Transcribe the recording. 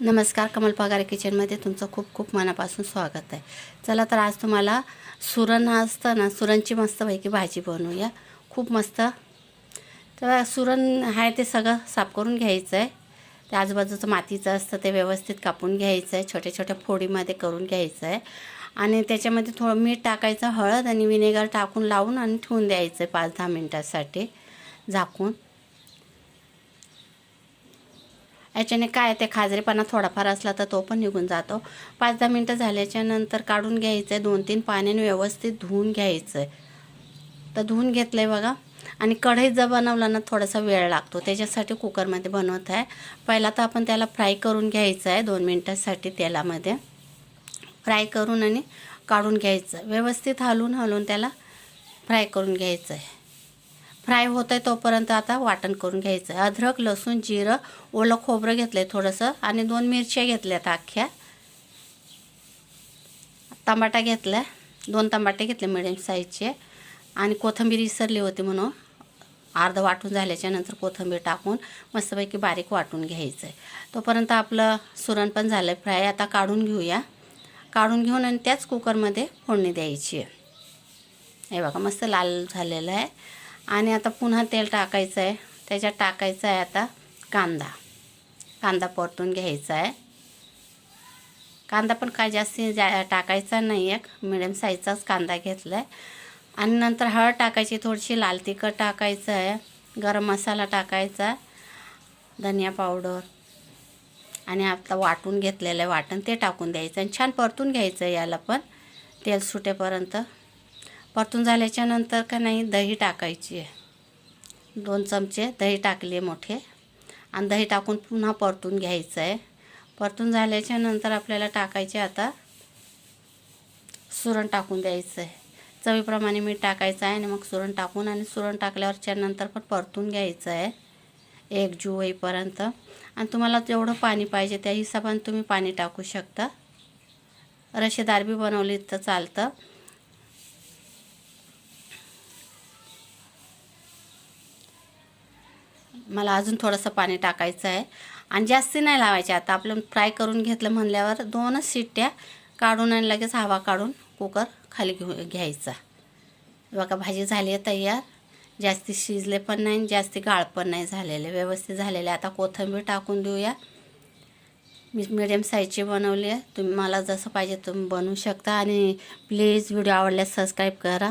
नमस्कार, कमल पगारे किचनमध्ये तुमचं खूप खूप मनापासून स्वागत आहे। चला तर आज तुम्हाला सुरण असतं ना, सुरणची मस्तपैकी भाजी बनवूया। खूप मस्त। तर सुरण आहे ते सगळं साफ करून घ्यायचं आहे। ते आजूबाजूचं मातीचं असतं ते व्यवस्थित कापून घ्यायचं आहे, छोट्या छोट्या फोडीमध्ये करून घ्यायचं आहे आणि त्याच्यामध्ये थोडं मीठ टाकायचं, हळद आणि विनेगर टाकून लावून आणि ठेवून द्यायचं 5-10 मिनिटांसाठी झाकून। याच्याने काय ते खाजरेपणा थोडाफार असला तर तो पण निघून जातो। 5-10 मिनिटं झाल्याच्या नंतर काढून घ्यायचं आहे, 2-3 पाण्याने व्यवस्थित धुवून घ्यायचं आहे। तर धुवून घेतलं आहे बघा। आणि कढईत जर बनवलं ना थोडासा वेळ लागतो, त्याच्यासाठी कुकरमध्ये बनवत आहे। पहिला तर आपण त्याला फ्राय करून घ्यायचं आहे 2 मिनिटांसाठी तेलामध्ये फ्राय करून आणि काढून घ्यायचं। व्यवस्थित हलवून त्याला फ्राय करून घ्यायचं आहे। फ्राय होतं आहे तोपर्यंत आता वाटण करून घ्यायचं आहे। अद्रक, लसूण, जिरं, ओलं खोबरं घेतलं आहे थोडंसं आणि 2 मिरच्या घेतल्यात अख्ख्या। टमाटा घेतला आहे, 2 टमाटे घेतले मिडियम साईजचे आणि कोथिंबीर विसरली होती म्हणून अर्ध वाटून झाल्याच्या नंतर कोथिंबीर टाकून मस्तपैकी बारीक वाटून घ्यायचं आहे। तोपर्यंत आपलं सुरण पण झालं फ्राय। आता काढून घेऊया। काढून घेऊन आणि त्याच कुकरमध्ये फोडणी द्यायची आहे। हे बघा मस्त लाल झालेलं आहे। आणि आता पुन्हा तेल टाकायचं आहे, त्याच्यात टाकायचं आहे आता कांदा परतून घ्यायचा आहे। कांदा पण काय जास्त टाकायचा नाही आहे, मिडियम साईजचाच कांदा घेतला आहे। आणि नंतर हळद टाकायची, थोडीशी लाल तिखट टाकायचं आहे, गरम मसाला टाकायचा, धनिया पावडर आणि आता वाटून घेतलेलं आहे वाटण ते टाकून द्यायचं आणि छान परतून घ्यायचं आहे। याला पण तेल सुटेपर्यंत परतून झाल्याच्या नंतर का नाही दही टाकायची आहे, 2 चमचे दही टाकले मोठे आणि दही टाकून पुन्हा परतून घ्यायचं आहे। परतून झाल्याच्या नंतर आपल्याला टाकायचे आता सुरण टाकून द्यायचं आहे। चवीप्रमाणे मीठ टाकायचं आहे आणि मग सुरण टाकून आणि सुरण टाकल्यावरच्या नंतर पण परतून घ्यायचं आहे एकजीव होईपर्यंत। आणि तुम्हाला जेवढं पाणी पाहिजे त्या हिशोबाने तुम्ही पाणी टाकू शकता। रशेदार बी बनवली तर चालतं। मला अजून थोडंसं पाणी टाकायचं आहे आणि जास्ती नाही लावायचे। आता आपलं फ्राय करून घेतलं म्हणल्यावर 2च शिट्ट्या काढून आणि लगेच हवा काढून कुकर खाली घ्यायचा। बघा भाजी झाली आहे तयार। जास्ती शिजले पण नाही, जास्ती गाळ पण नाही झालेले, व्यवस्थित झालेले। आता कोथिंबीर टाकून देऊया। मी मिडियम साईजची बनवली आहे, तुम्ही मला जसं पाहिजे तुम्ही बनवू शकता। आणि प्लीज व्हिडिओ आवडल्यास सबस्क्राईब करा।